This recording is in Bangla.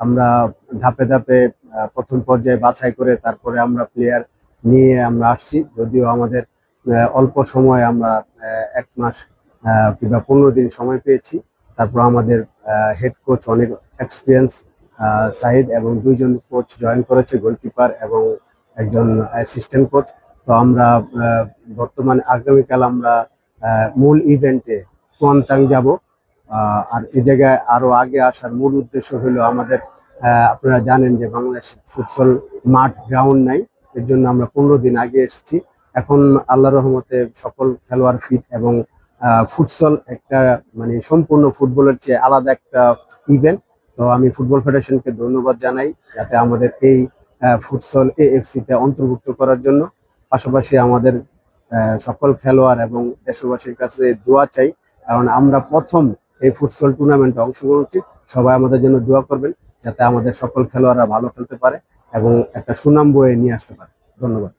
আমরা ধাপে ধাপে প্রথম পর্যায়ে বাছাই করে তারপরে আমরা প্লেয়ার নিয়ে আমরা আসছি। যদিও আমাদের অল্প সময় আমরা 1 মাস কিংবা 15 দিন সময় পেয়েছি। তারপর আমাদের হেড কোচ অনেক এক্সপিরিয়েন্স সাহিদ এবং 2জন কোচ জয়েন করেছে, গোলকিপার এবং একজন অ্যাসিস্ট্যান্ট কোচ। তো আমরা বর্তমানে আগামীকাল আমরা মূল ইভেন্টে কুয়ান্তাং যাব। আর এই জায়গায় আরো আগে আসার মূল উদ্দেশ্য হলো আমাদের আপনারা জানেন যে বাংলাদেশ ফুটসল মাঠ গ্রাউন্ড নাই, এর জন্য আমরা 15 দিন আগে এসেছি। এখন আল্লাহর রহমতে সকল খেলোয়াড় ফিট এবং ফুটসল একটা মানে সম্পূর্ণ ফুটবলের চেয়ে আলাদা একটা ইভেন্ট। তো আমি ফুটবল ফেডারেশনকে ধন্যবাদ জানাই যাতে আমাদের এই ফুটসল এএফসি তে অন্তর্ভুক্ত করার জন্য। পাশাপাশি আমাদের সকল খেলোয়াড় এবং দেশবাসীর কাছে দোয়া চাই, কারণ আমরা প্রথম এই ফুটসল টুর্নামেন্টে অংশগ্রহণ করছি। সবাই আমাদের জন্য দোয়া করবেন যাতে আমাদের সকল খেলোয়াড়রা ভালো খেলতে পারে এবং একটা সুনাম বয়ে নিয়ে আসতে পারে। ধন্যবাদ।